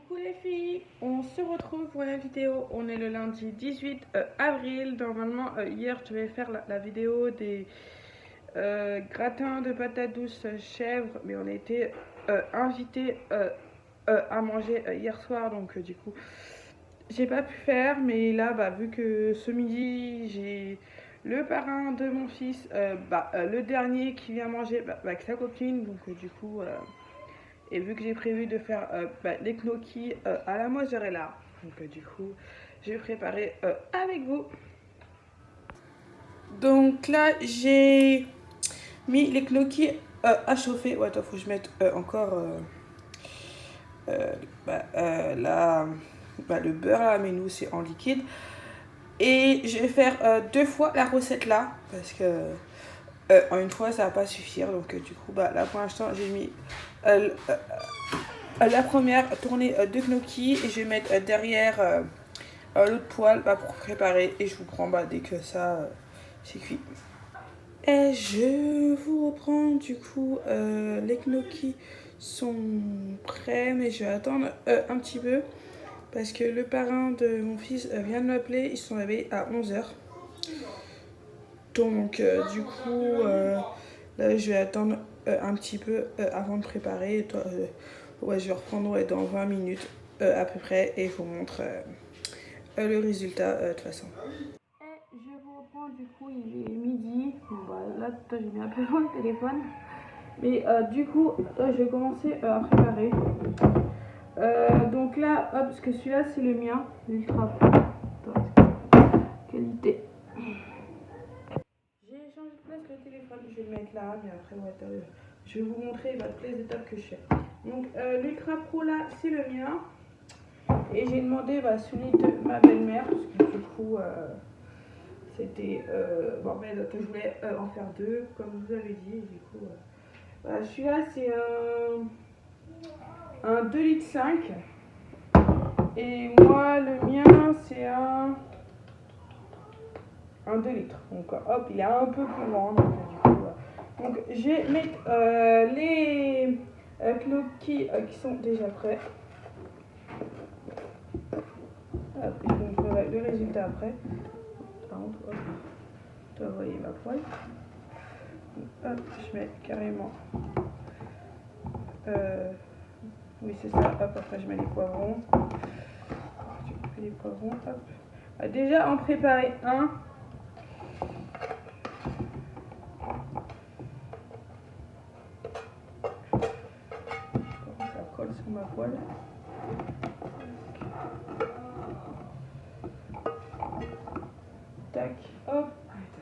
Coucou les filles, on se retrouve pour la vidéo. On est le lundi 18 avril. Normalement, hier je devais faire la vidéo des gratins de patates douces chèvre, mais on a été invités à manger hier soir, donc du coup j'ai pas pu faire. Mais là, vu que ce midi j'ai le parrain de mon fils, le dernier qui vient manger avec sa copine, donc du coup. Et vu que j'ai prévu de faire des gnocchis à la mozzarella, donc du coup, je vais préparer avec vous. Donc là, j'ai mis les gnocchis à chauffer. Ouais, attends, faut que je mette encore le beurre là, mais nous c'est en liquide. Et je vais faire 2 fois la recette là, parce que en une fois ça va pas suffire. Donc du coup, là pour l'instant, j'ai mis la première tournée de gnocchi et je vais mettre derrière l'autre poêle pour préparer, et je vous prends dès que ça c'est cuit. Et je vous reprends du coup, les gnocchis sont prêts, mais je vais attendre un petit peu parce que le parrain de mon fils vient de m'appeler. Ils sont réveillés à 11h. Donc du coup là je vais attendre un petit peu avant de préparer. Je vais reprendre dans 20 minutes à peu près, et je vous montre le résultat de toute façon. Et je vous reprends du coup, il est midi. Là j'ai mis un peu loin le téléphone. Mais du coup, je vais commencer à préparer. Donc là, parce que celui-là c'est le mien, l'ultra qualité. J'ai changé de place le téléphone, je vais le mettre là, mais après je vais vous montrer toutes les étapes que je fais. Donc l'Ultra Pro là, c'est le mien. Et j'ai demandé celui de ma belle-mère, parce que du coup c'était que je voulais en faire 2, comme vous avez dit. Du coup, celui-là c'est un 2,5 litres. Et moi, le mien c'est un 2 litres. Donc hop, il est un peu plus grand. Donc, du coup, donc je vais mettre les gnocchis qui sont déjà prêts. Hop, je vous montrerai le résultat après. Par contre, hop, tu vas voir ma poêle. Hop, je mets carrément. Oui, c'est ça. Hop, après je mets les poivrons. Je mets les poivrons. Hop. Déjà en préparer un. Ça colle sur ma poêle. Tac, hop.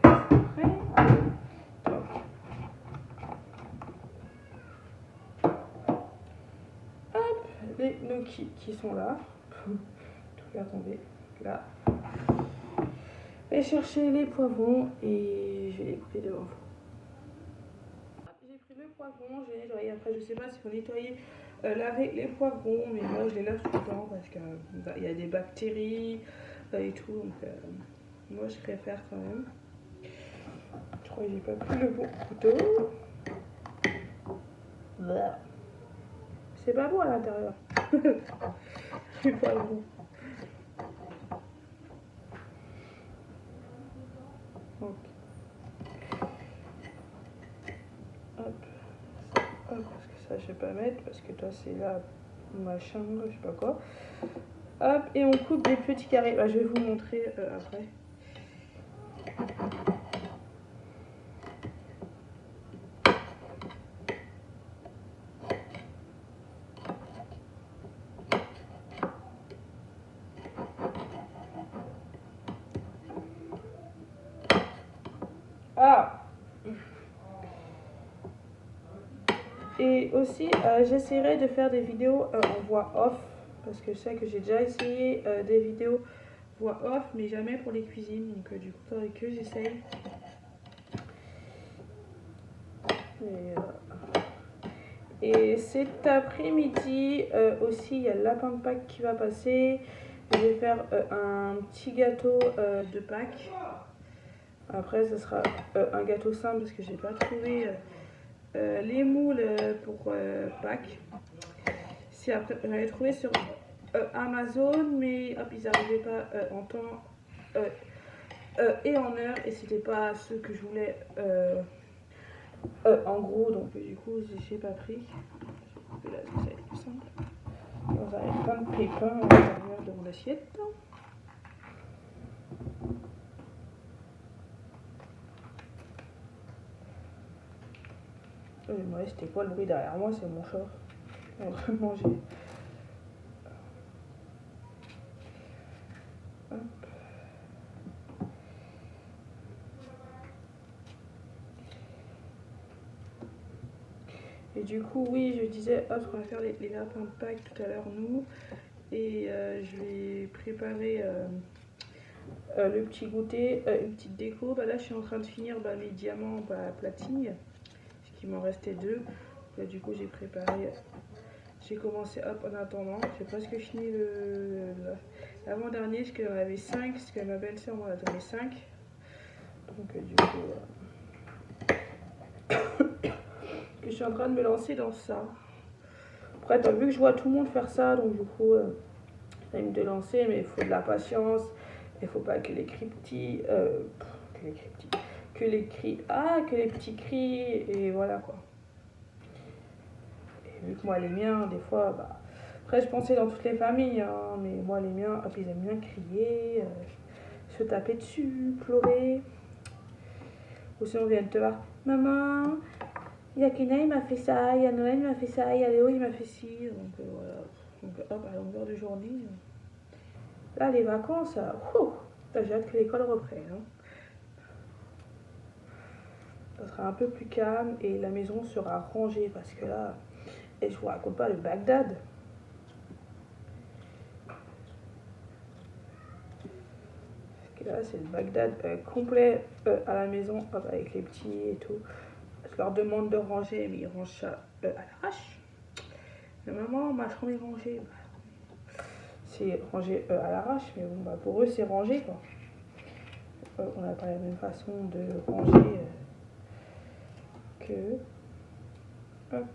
Prêt. Hop, les gnocchis qui sont là. Tout faire tomber là. Je vais chercher les poivrons et je vais les couper devant vous. J'ai pris le poivron, je vais nettoyer. Après, je sais pas s'il faut nettoyer, laver les poivrons, mais moi je les lave tout le temps parce qu'il y a des bactéries et tout. Donc, moi je préfère quand même. Je crois que j'ai pas pris le bon couteau. C'est pas bon à l'intérieur. Les poivrons. Donc, hop, parce que ça je vais pas mettre parce que toi c'est là machin, je sais pas quoi. Hop, et on coupe des petits carrés. Je vais vous montrer après. Et aussi, j'essaierai de faire des vidéos en voix off, parce que je sais que j'ai déjà essayé des vidéos voix off, mais jamais pour les cuisines. Donc du coup, il faudrait que j'essaye. Et cet après-midi aussi, il y a le lapin de Pâques qui va passer. Je vais faire un petit gâteau de Pâques. Après, ce sera un gâteau simple parce que j'ai pas trouvé les moules pour Pâques. Si après, j'avais trouvé sur Amazon, mais hop, ils n'arrivaient pas en temps et en heure, et c'était pas ce que je voulais en gros, donc du coup j'ai pas pris. Là, ça va être plus simple. On va avoir plein de pépins à l'intérieur de mon assiette. Ouais, c'était quoi le bruit derrière moi? C'est mon chat. On va manger. Hop. Et du coup, oui, je disais, hop, on va faire les lapins de Pâques tout à l'heure, nous. Et je vais préparer le petit goûter, une petite déco. Bah, là, je suis en train de finir mes diamants platine, parce qu'il m'en restait 2. Là, du coup, j'ai préparé. J'ai commencé hop en attendant. J'ai presque fini l'avant-dernier, parce qu'il y en avait 5, parce que ma belle-sœur m'en a donné 5. Donc, du coup, je suis en train de me lancer dans ça. Après, t'as vu que je vois tout le monde faire ça, donc du coup, j'ai envie de lancer, mais il faut de la patience. Il faut pas que les petits crient, et voilà quoi. Et vu que moi, les miens, des fois, bah, après, je pensais dans toutes les familles, hein, mais moi, les miens, hop, ils aiment bien crier, se taper dessus, pleurer. Ou si on vient de te voir, maman, il y a Kina, il m'a fait ça, il y a Noël, il m'a fait ça, il y a Léo, il m'a fait ci. Donc voilà. Donc hop, à longueur de journée. Là, les vacances, j'ai hâte que l'école reprenne. Hein. Ça sera un peu plus calme et la maison sera rangée parce que là, et je vous raconte pas le Bagdad. Parce que là, c'est le Bagdad complet à la maison, hop, avec les petits et tout. Je leur demande de ranger, mais ils rangent ça à l'arrache. Mais maman, ma chambre est rangée. C'est rangé à l'arrache, mais bon, bah, pour eux, c'est rangé quoi. On n'a pas la même façon de ranger que. Hop.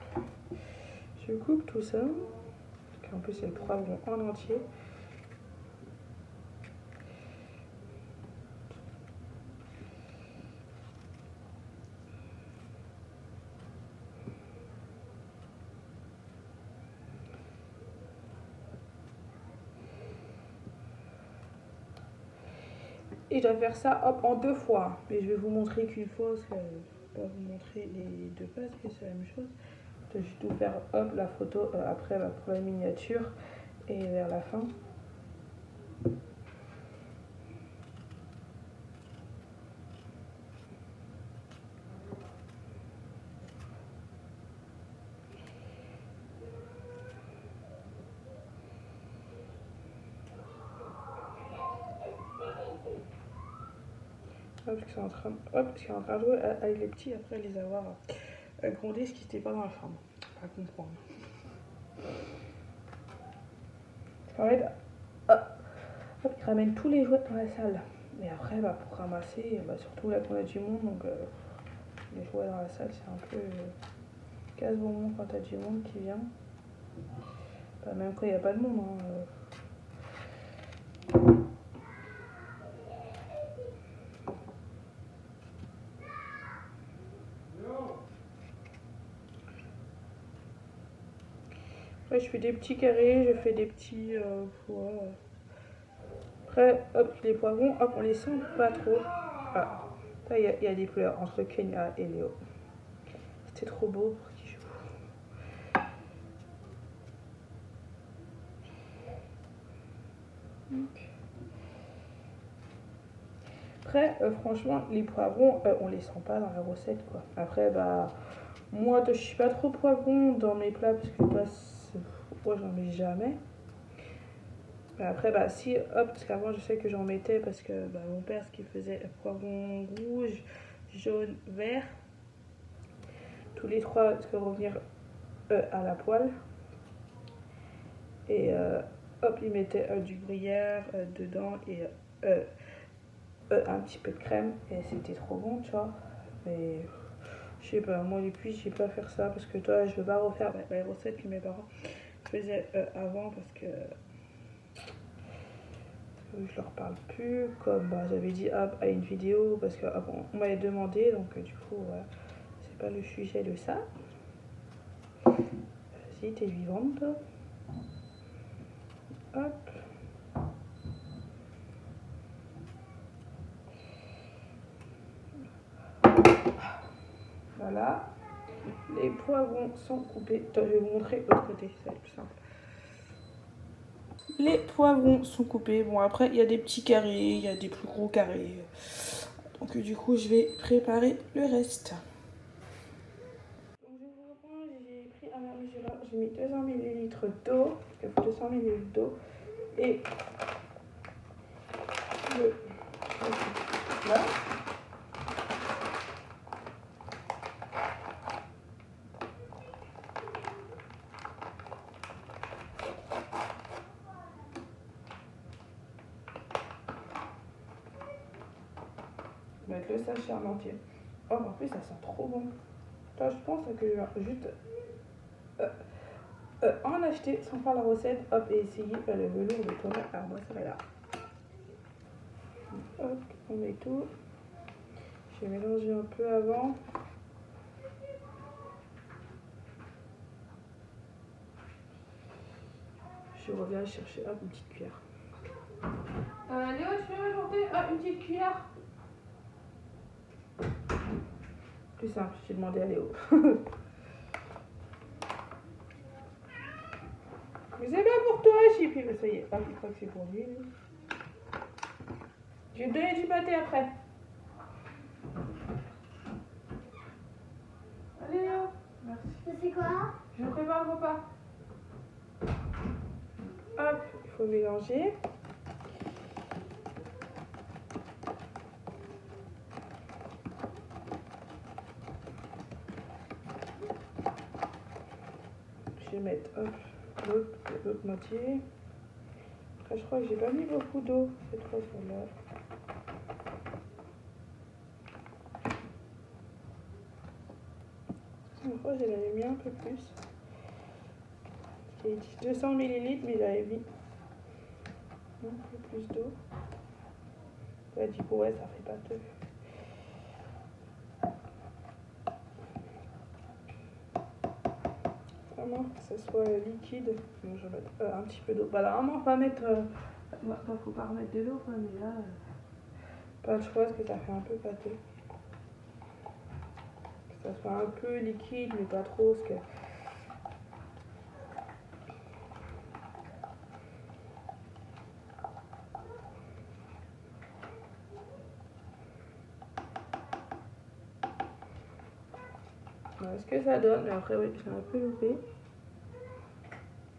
Je coupe tout ça. Parce qu'en plus, c'est le poivron en entier. Et je dois faire ça hop en 2 fois. Mais je vais vous montrer qu'une fois, parce que je ne vais pas vous montrer les 2 pages, que c'est la même chose. Je vais juste vous faire hop la photo après pour la miniature et vers la fin. Hop, parce qu'il est en train de jouer avec les petits après les avoir grondés, ce qui n'était pas dans la chambre. À comprendre. En fait, hop, ils ramènent tous les jouets dans la salle. Mais après, pour ramasser, surtout là qu'on a du monde, donc les jouets dans la salle, c'est un peu casse-bonbon quand t'as du monde qui vient. Même quand il n'y a pas de monde. Hein, Après, je fais des petits carrés, je fais des petits pois. Après, hop, les poivrons, hop, on les sent pas trop. Ah, là, il y a des fleurs entre Kenya et Léo. C'était trop beau pour qu'ils jouent. Après, franchement, les poivrons, on les sent pas dans la recette, quoi. Après, moi, je suis pas trop poivron dans mes plats parce que moi, j'en mets jamais. Mais après, si, hop, parce qu'avant, je sais que j'en mettais parce que mon père, ce qu'il faisait, poivron rouge, jaune, vert. Tous les 3, parce que revenir à la poêle. Et hop, il mettait du gruyère dedans et un petit peu de crème. Et c'était trop bon, tu vois. Mais je sais pas, moi depuis, je sais pas faire ça parce que toi, je veux pas refaire les recettes que mes parents faisaient avant parce que je leur parle plus, comme j'avais dit à une vidéo, parce qu'avant on m'avait demandé, donc du coup c'est pas le sujet de ça. Vas-y, t'es vivante. Hop. Voilà. Les poivrons sont coupés. Attends, je vais vous montrer l'autre côté, ça va être plus simple. Les poivrons sont coupés. Bon, après, il y a des petits carrés, il y a des plus gros carrés. Donc, du coup, je vais préparer le reste. Donc, je vous reprends, j'ai pris un vermicellin, j'ai mis 200 ml d'eau, il faut 200 ml d'eau, et là. Je vais mettre le sachet en entier. Oh, en plus, ça sent trop bon. Là, je pense que je vais juste en acheter sans faire la recette, hop, et essayer le velours de tomate. Alors, moi, ça va là. Hop, on met tout. Je vais mélanger un peu avant. Je reviens chercher hop, une petite cuillère. Léo, tu peux m'apporter une petite cuillère? Plus simple, j'ai demandé à Léo. Mais c'est bien pour toi, Chippy. Mais ça y est, hop, il croit que c'est pour lui. Je vais te donner du pâté après. Allez, Léo. Merci. Ça c'est quoi? Je prépare le repas. Hop, il faut mélanger. Je vais mettre l'autre moitié. Après, je crois que j'ai pas mis beaucoup d'eau cette fois sur là. Je crois que j'en avais mis un peu plus. J'ai dit 200 ml, mais j'avais mis un peu plus d'eau. Ouais, du coup, ouais, ça fait pas deux. Vraiment que ce soit liquide. Donc, je vais mettre un petit peu d'eau. Bah, normalement, pas mettre. Faut pas remettre de l'eau, quoi, mais là. Pas le choix parce que ça fait un peu pâteux. Que ça soit un peu liquide, mais pas trop. Parce que... Voilà ce que ça donne, mais après, oui, j'ai un peu loupé.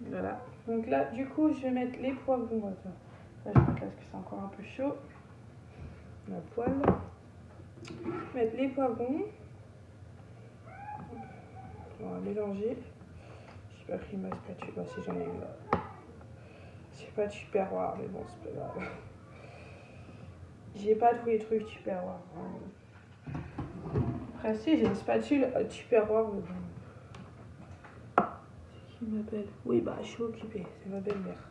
Voilà. Donc là, du coup, je vais mettre les poivrons. Attends. Là, je vais mettre là parce que c'est encore un peu chaud. La poêle. Je vais mettre les poivrons. On va mélanger. J'ai pas pris ma spatule. Bah, si j'en ai eu là. C'est pas de tupperware, mais bon, c'est pas grave. J'ai pas tous les trucs tupperware. Après, si, j'ai une spatule tupperware, mais bon. C'est qui m'appelle? Oui, bah, je suis occupée. C'est ma belle-mère.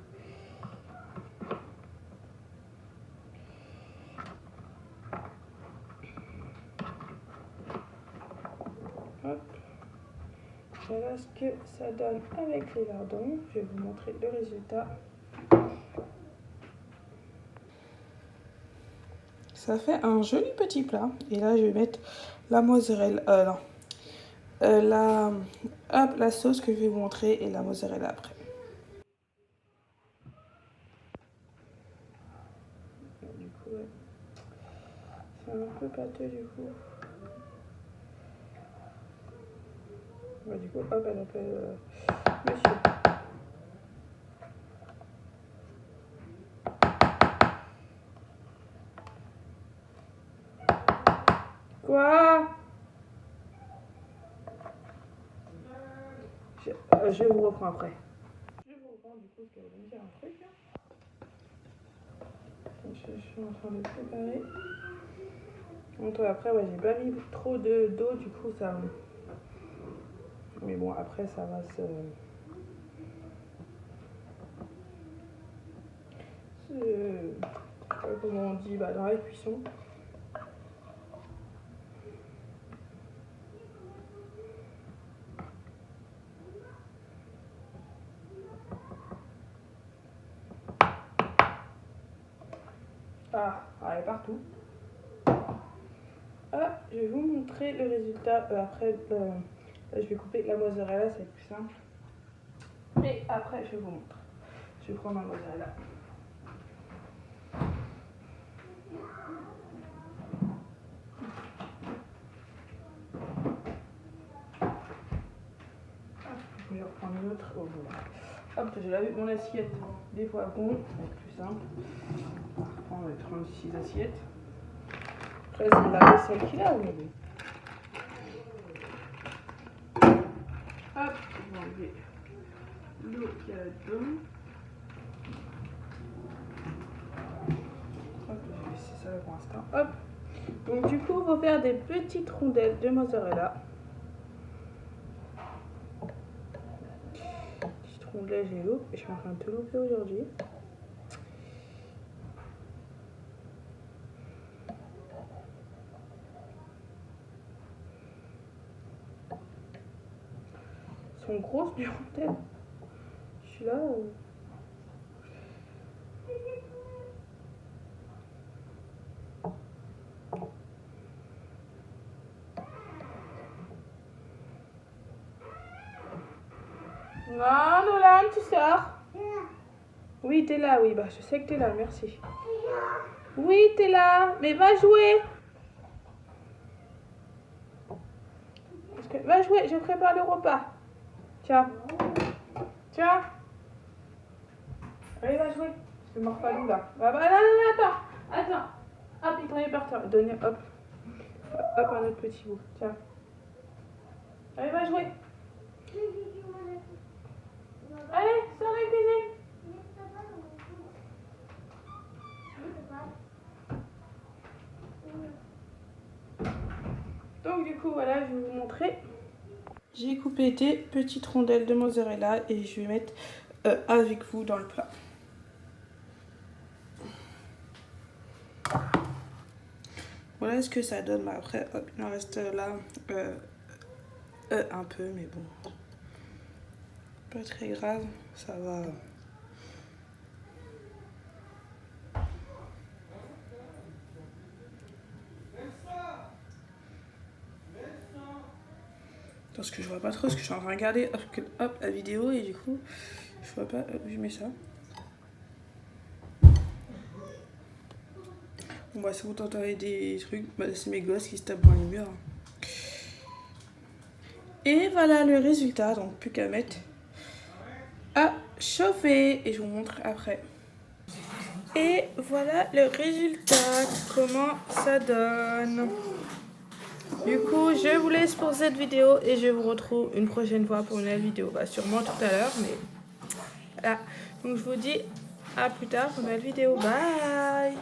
Hop. Voilà ce que ça donne avec les lardons. Je vais vous montrer le résultat. Ça fait un joli petit plat. Et là, je vais mettre la mozzarella. La sauce que je vais vous montrer et la mozzarella après. Du coup, ouais. C'est un peu pâteux du coup. Ouais, du coup, hop, elle appelle monsieur. Quoi? Je vous reprends après. Je vous reprends du coup parce qu'elle va me dire un truc. Donc, je suis en train de préparer. Donc après, ouais, j'ai pas mis trop d'eau, du coup ça... Mais bon, après ça va se comment on dit, dans la cuisson. Ah, elle est partout. Ah, je vais vous montrer le résultat. Après, je vais couper la mozzarella, c'est plus simple. Et après, je vous montre. Je prends ma mozzarella. Je vais reprendre une autre. Oh, voilà. Hop, je lave mon assiette des poivrons, c'est plus simple. On va reprendre les 36 assiettes. Après, c'est la vaisselle qu'il a, mais bon. Hop, on va enlever l'eau qu'il y a là-dedans. Hop, je vais laisser ça là pour l'instant. Hop. Donc du coup, il faut faire des petites rondelles de mozzarella. Petites rondelles, j'ai l'eau. Je suis en train de tout louper aujourd'hui. Elles sont grosses du rondelles. Je suis là. Non, Nolan, tu sors. Oui, t'es là, oui. Bah, je sais que t'es là, merci. Oui, t'es là, mais va jouer. Parce que, va jouer, je prépare le repas. Tiens. Tiens. Allez, va jouer. Je ne mords pas nous là. Non, attends. Attends. Hop, il t'en est par terre. Donnez, hop. Hop, un autre petit bout. Tiens. Allez, va jouer. Allez, sors la cuisine. Donc du coup, voilà, je vais vous montrer. J'ai coupé des petites rondelles de mozzarella et je vais mettre avec vous dans le plat. Voilà ce que ça donne. Après, hop, il en reste là un peu, mais bon. Pas très grave, ça va. Parce que je vois pas trop ce que je suis en train de regarder hop, la vidéo et du coup je vois pas, hop, je mets ça. Bon bah si vous entendez des trucs, bah, c'est mes gosses qui se tapent dans les murs. Et voilà le résultat, donc plus qu'à mettre à chauffer et je vous montre après. Et voilà le résultat, comment ça donne. Du coup, je vous laisse pour cette vidéo et je vous retrouve une prochaine fois pour une nouvelle vidéo. Bah, sûrement tout à l'heure, mais voilà. Donc, je vous dis à plus tard pour une nouvelle vidéo. Bye!